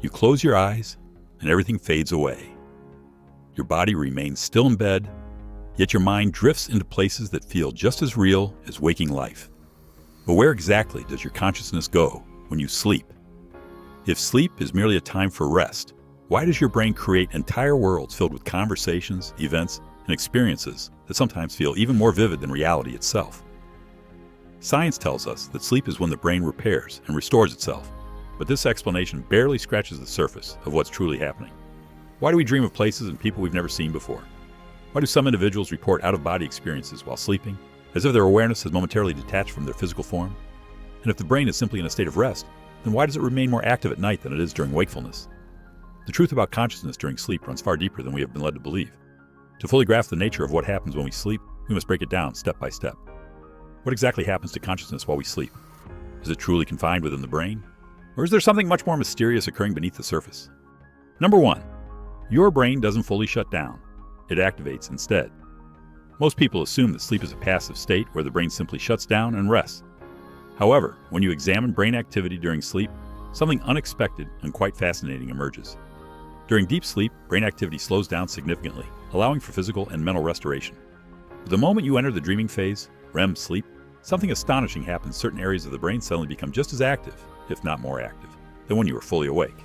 You close your eyes, and everything fades away. Your body remains still in bed, yet your mind drifts into places that feel just as real as waking life. But where exactly does your consciousness go when you sleep? If sleep is merely a time for rest, why does your brain create entire worlds filled with conversations, events, and experiences that sometimes feel even more vivid than reality itself? Science tells us that sleep is when the brain repairs and restores itself, but this explanation barely scratches the surface of what's truly happening. Why do we dream of places and people we've never seen before? Why do some individuals report out-of-body experiences while sleeping, as if their awareness has momentarily detached from their physical form? And if the brain is simply in a state of rest, then why does it remain more active at night than it is during wakefulness? The truth about consciousness during sleep runs far deeper than we have been led to believe. To fully grasp the nature of what happens when we sleep, we must break it down step by step. What exactly happens to consciousness while we sleep? Is it truly confined within the brain? Or is there something much more mysterious occurring beneath the surface? Number 1. Your brain doesn't fully shut down. It activates instead. Most people assume that sleep is a passive state where the brain simply shuts down and rests. However, when you examine brain activity during sleep, something unexpected and quite fascinating emerges. During deep sleep, brain activity slows down significantly, allowing for physical and mental restoration. But the moment you enter the dreaming phase, REM sleep, something astonishing happens. Certain areas of the brain suddenly become just as active, if not more active, than when you were fully awake.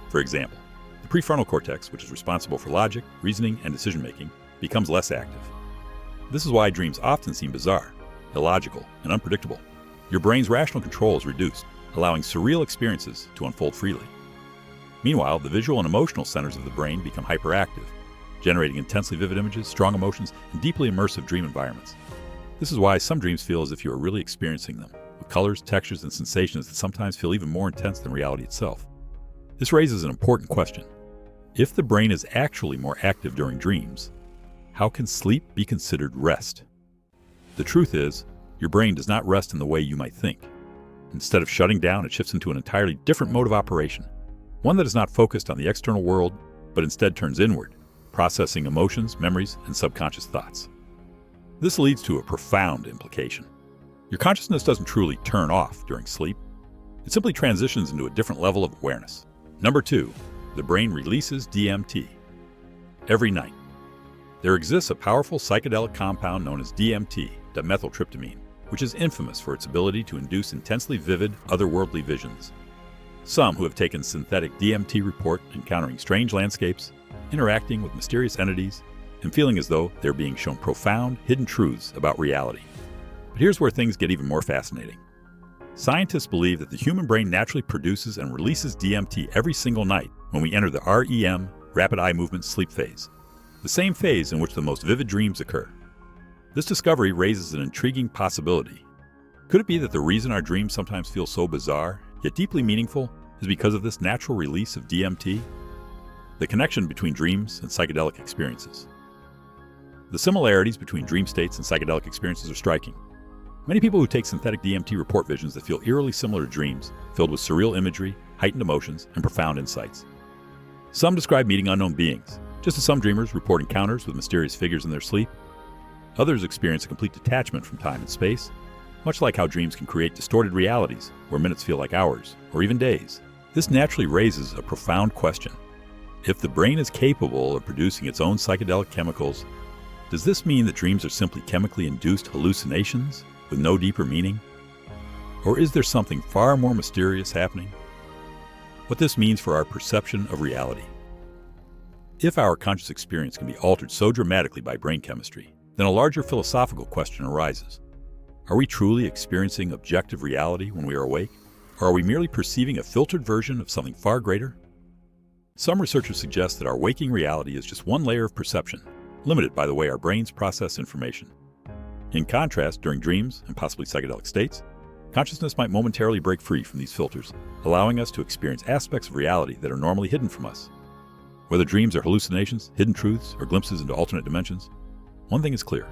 For example, the prefrontal cortex, which is responsible for logic, reasoning, and decision-making, becomes less active. This is why dreams often seem bizarre, illogical, and unpredictable. Your brain's rational control is reduced, allowing surreal experiences to unfold freely. Meanwhile, the visual and emotional centers of the brain become hyperactive, generating intensely vivid images, strong emotions, and deeply immersive dream environments. This is why some dreams feel as if you are really experiencing them, with colors, textures, and sensations that sometimes feel even more intense than reality itself. This raises an important question. If the brain is actually more active during dreams, how can sleep be considered rest? The truth is, your brain does not rest in the way you might think. Instead of shutting down, it shifts into an entirely different mode of operation, one that is not focused on the external world, but instead turns inward, processing emotions, memories, and subconscious thoughts. This leads to a profound implication. Your consciousness doesn't truly turn off during sleep. It simply transitions into a different level of awareness. Number 2, the brain releases DMT. Every night, there exists a powerful psychedelic compound known as DMT, dimethyltryptamine, which is infamous for its ability to induce intensely vivid, otherworldly visions. Some who have taken synthetic DMT report encountering strange landscapes, interacting with mysterious entities, and feeling as though they're being shown profound, hidden truths about reality. But here's where things get even more fascinating. Scientists believe that the human brain naturally produces and releases DMT every single night when we enter the REM, rapid eye movement sleep phase, the same phase in which the most vivid dreams occur. This discovery raises an intriguing possibility. Could it be that the reason our dreams sometimes feel so bizarre, yet deeply meaningful, is because of this natural release of DMT? The connection between dreams and psychedelic experiences. The similarities between dream states and psychedelic experiences are striking. Many people who take synthetic DMT report visions that feel eerily similar to dreams, filled with surreal imagery, heightened emotions, and profound insights. Some describe meeting unknown beings, just as some dreamers report encounters with mysterious figures in their sleep. Others experience a complete detachment from time and space, much like how dreams can create distorted realities where minutes feel like hours, or even days. This naturally raises a profound question. If the brain is capable of producing its own psychedelic chemicals, does this mean that dreams are simply chemically induced hallucinations with no deeper meaning? Or is there something far more mysterious happening? What this means for our perception of reality. If our conscious experience can be altered so dramatically by brain chemistry, then a larger philosophical question arises. Are we truly experiencing objective reality when we are awake? Or are we merely perceiving a filtered version of something far greater? Some researchers suggest that our waking reality is just one layer of perception, limited by the way our brains process information. In contrast, during dreams and possibly psychedelic states, consciousness might momentarily break free from these filters, allowing us to experience aspects of reality that are normally hidden from us. Whether dreams are hallucinations, hidden truths, or glimpses into alternate dimensions, one thing is clear.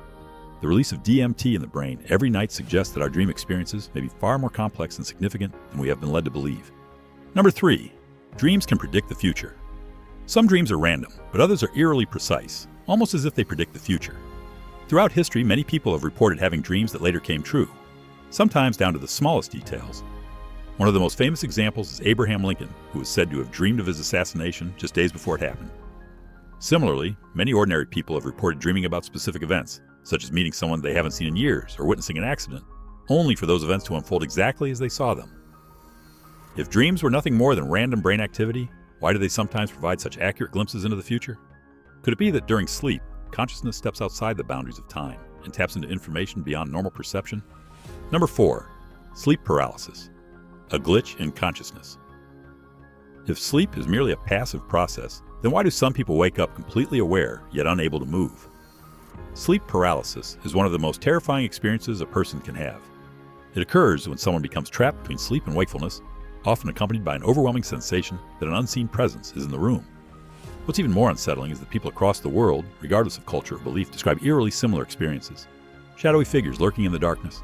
The release of DMT in the brain every night suggests that our dream experiences may be far more complex and significant than we have been led to believe. Number 3, dreams can predict the future. Some dreams are random, but others are eerily precise, almost as if they predict the future. Throughout history, many people have reported having dreams that later came true, sometimes down to the smallest details. One of the most famous examples is Abraham Lincoln, who is said to have dreamed of his assassination just days before it happened. Similarly, many ordinary people have reported dreaming about specific events, such as meeting someone they haven't seen in years or witnessing an accident, only for those events to unfold exactly as they saw them. If dreams were nothing more than random brain activity, why do they sometimes provide such accurate glimpses into the future? Could it be that during sleep, consciousness steps outside the boundaries of time and taps into information beyond normal perception? Number 4. Sleep paralysis, a glitch in consciousness. If sleep is merely a passive process, then why do some people wake up completely aware yet unable to move? Sleep paralysis is one of the most terrifying experiences a person can have. It occurs when someone becomes trapped between sleep and wakefulness, often accompanied by an overwhelming sensation that an unseen presence is in the room. What's even more unsettling is that people across the world, regardless of culture or belief, describe eerily similar experiences. Shadowy figures lurking in the darkness,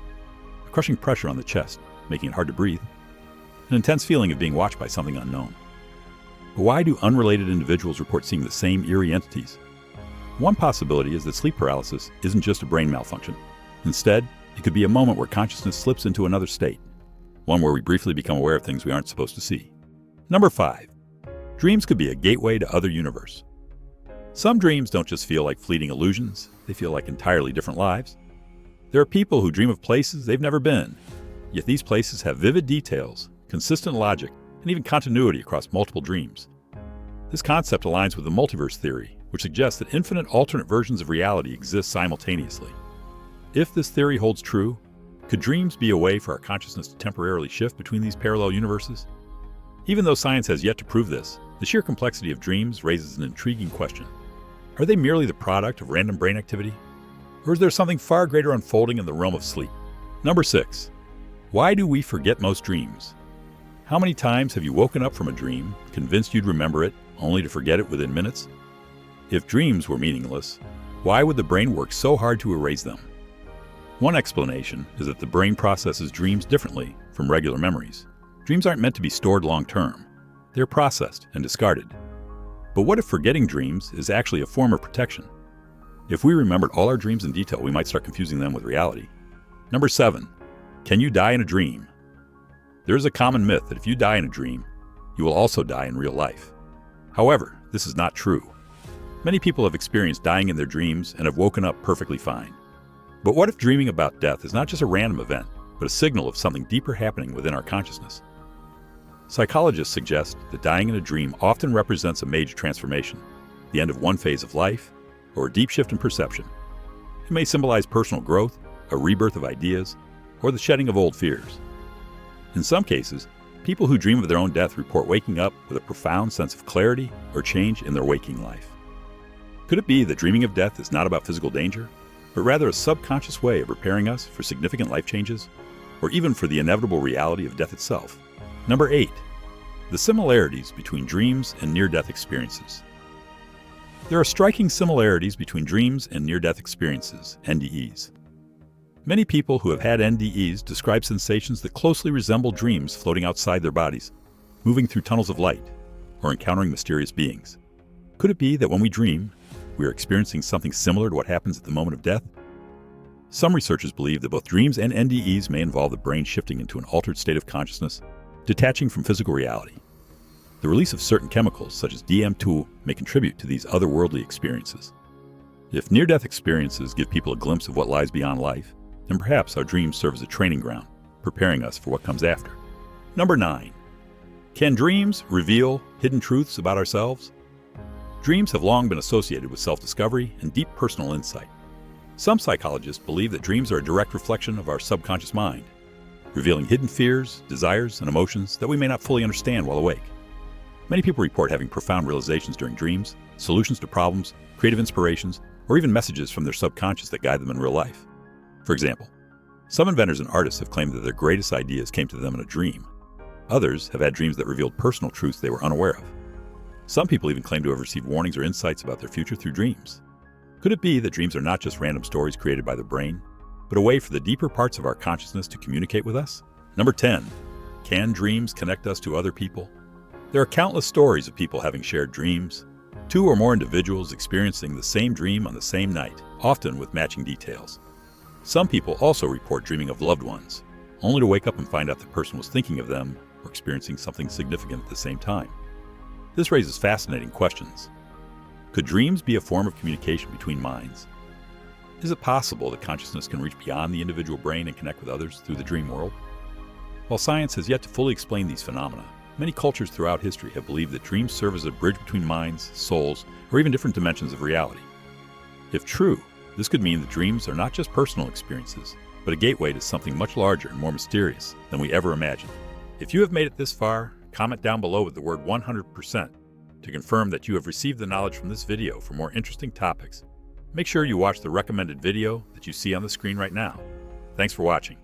a crushing pressure on the chest, making it hard to breathe, an intense feeling of being watched by something unknown. But why do unrelated individuals report seeing the same eerie entities? One possibility is that sleep paralysis isn't just a brain malfunction. Instead, it could be a moment where consciousness slips into another state, one where we briefly become aware of things we aren't supposed to see. Number 5. Dreams could be a gateway to other universe. Some dreams don't just feel like fleeting illusions, they feel like entirely different lives. There are people who dream of places they've never been, yet these places have vivid details, consistent logic, and even continuity across multiple dreams. This concept aligns with the multiverse theory, which suggests that infinite alternate versions of reality exist simultaneously. If this theory holds true, could dreams be a way for our consciousness to temporarily shift between these parallel universes? Even though science has yet to prove this, the sheer complexity of dreams raises an intriguing question. Are they merely the product of random brain activity? Or is there something far greater unfolding in the realm of sleep? Number 6. Why do we forget most dreams? How many times have you woken up from a dream, convinced you'd remember it, only to forget it within minutes? If dreams were meaningless, why would the brain work so hard to erase them? One explanation is that the brain processes dreams differently from regular memories. Dreams aren't meant to be stored long-term. They're processed and discarded. But what if forgetting dreams is actually a form of protection? If we remembered all our dreams in detail, we might start confusing them with reality. Number 7. Can you die in a dream? There is a common myth that if you die in a dream, you will also die in real life. However, this is not true. Many people have experienced dying in their dreams and have woken up perfectly fine. But what if dreaming about death is not just a random event, but a signal of something deeper happening within our consciousness? Psychologists suggest that dying in a dream often represents a major transformation, the end of one phase of life, or a deep shift in perception. It may symbolize personal growth, a rebirth of ideas, or the shedding of old fears. In some cases, people who dream of their own death report waking up with a profound sense of clarity or change in their waking life. Could it be that dreaming of death is not about physical danger, but rather a subconscious way of preparing us for significant life changes, or even for the inevitable reality of death itself? Number 8. The similarities between dreams and near-death experiences. There are striking similarities between dreams and near-death experiences, NDEs. Many people who have had NDEs describe sensations that closely resemble dreams floating outside their bodies, moving through tunnels of light, or encountering mysterious beings. Could it be that when we dream, we are experiencing something similar to what happens at the moment of death? Some researchers believe that both dreams and NDEs may involve the brain shifting into an altered state of consciousness, detaching from physical reality. The release of certain chemicals, such as DM2, may contribute to these otherworldly experiences. If near-death experiences give people a glimpse of what lies beyond life, then perhaps our dreams serve as a training ground, preparing us for what comes after. Number 9. Can dreams reveal hidden truths about ourselves? Dreams have long been associated with self-discovery and deep personal insight. Some psychologists believe that dreams are a direct reflection of our subconscious mind, revealing hidden fears, desires, and emotions that we may not fully understand while awake. Many people report having profound realizations during dreams, solutions to problems, creative inspirations, or even messages from their subconscious that guide them in real life. For example, some inventors and artists have claimed that their greatest ideas came to them in a dream. Others have had dreams that revealed personal truths they were unaware of. Some people even claim to have received warnings or insights about their future through dreams. Could it be that dreams are not just random stories created by the brain, but a way for the deeper parts of our consciousness to communicate with us? Number 10. Can dreams connect us to other people? There are countless stories of people having shared dreams, 2 or more individuals experiencing the same dream on the same night, often with matching details. Some people also report dreaming of loved ones, only to wake up and find out the person was thinking of them or experiencing something significant at the same time. This raises fascinating questions. Could dreams be a form of communication between minds? Is it possible that consciousness can reach beyond the individual brain and connect with others through the dream world? While science has yet to fully explain these phenomena, many cultures throughout history have believed that dreams serve as a bridge between minds, souls, or even different dimensions of reality. If true, this could mean that dreams are not just personal experiences, but a gateway to something much larger and more mysterious than we ever imagined. If you have made it this far, comment down below with the word 100% to confirm that you have received the knowledge from this video. For more interesting topics, make sure you watch the recommended video that you see on the screen right now. Thanks for watching.